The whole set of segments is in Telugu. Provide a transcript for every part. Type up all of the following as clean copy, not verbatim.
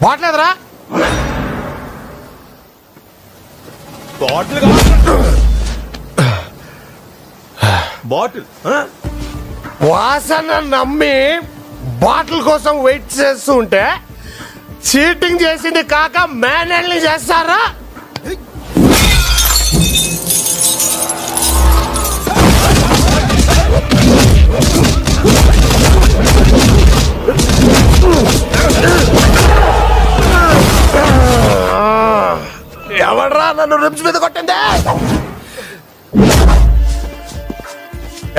బాట్లేదురా బాటిల్ వాసన నమ్మి బాటిల్ కోసం వెయిట్ చేస్తూ ఉంటే చీటింగ్ చేసింది కాక మేనేజ్ని చేస్తారా? ఎవడ్రా నన్ను రిబ్స్ మీద కొట్టింది?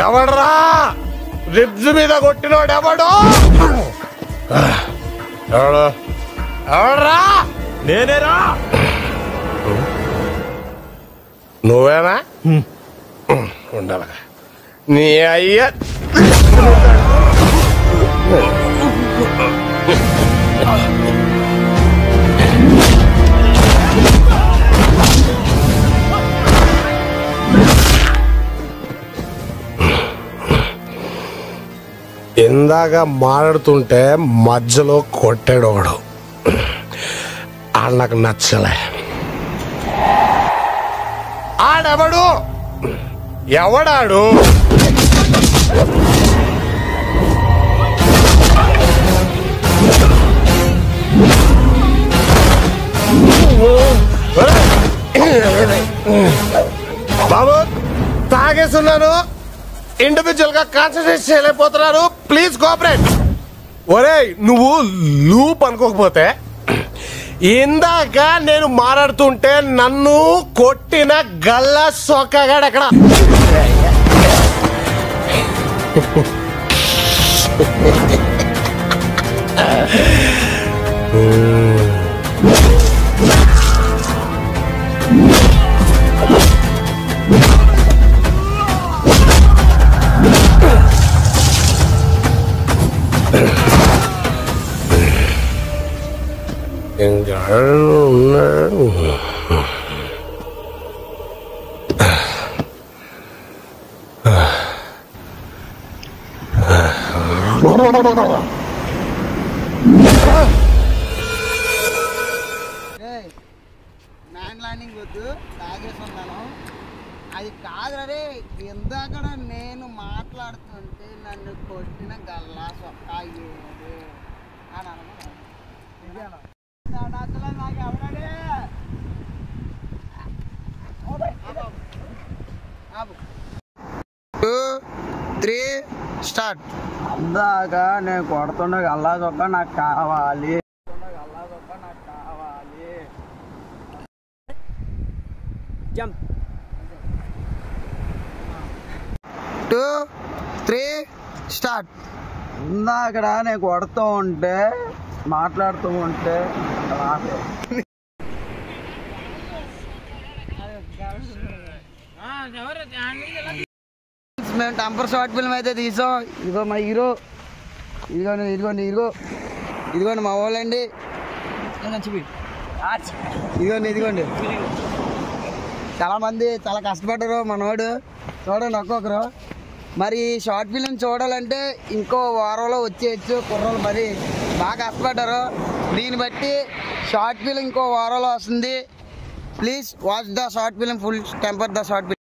ఎవడ్రా రిబ్స్ మీద కొట్టినోడు? ఎవడు ఎవడ్రా? నేనేరా. నువ్వేనా? ఉండాల నీ అయ్య ఇందాక మాట్లాడుతుంటే మధ్యలో కొట్టాడు ఒకడు, నాకు నచ్చలే. ఆడెవడు? ఎవడాడు? బాబు తాగేస్తున్నాను, ఇండివిజువల్ గా కాన్సన్ట్రేట్ చేయలేకపోతున్నారు, ప్లీజ్ కోఆపరేట్. ఒరే నువ్వు లూప్ అనుకోకపోతే ఇందాక నేను మాట్లాడుతుంటే నన్ను కొట్టిన గల్ల సొక్కగాడు ఎక్కడ? మ్యాన్ ల్యాండింగ్ వద్దు, తాగేసున్నాను. అది కాదురే, ఇందాక నేను మాట్లాడుతుంటే నన్ను కొట్టిన గల్లా సొక్క ఏడు అని అసలు నాకు ఎవడే 2, 3 స్టార్ట్. ఇందాక నేను కొడుతున్న గల్లా సొక్క నాకు కావాలి. 2, 3 స్టార్ట్. ఇందాక నేను కొడుతూ ఉంటే మాట్లాడుతూ ఉంటే మేము టెంపర్ షార్ట్ ఫిల్మ్ అయితే తీసాం. ఇదిగో మా హీరో, ఇదిగోండి మా వాళ్ళండి, ఇదిగోండి చాలా మంది చాలా కష్టపడ్డారు మనోడు. చూడండి ఒక్కొక్కరు. మరి షార్ట్ ఫిల్మ్ చూడాలంటే ఇంకో వారంలో వచ్చేయచ్చు. కుర్రలు మరి బాగా కష్టపడ్డారు. దీన్ని బట్టి షార్ట్ ఫిల్మ్ ఇంకో వారంలో వస్తుంది. Please watch the short film, full temper the short film.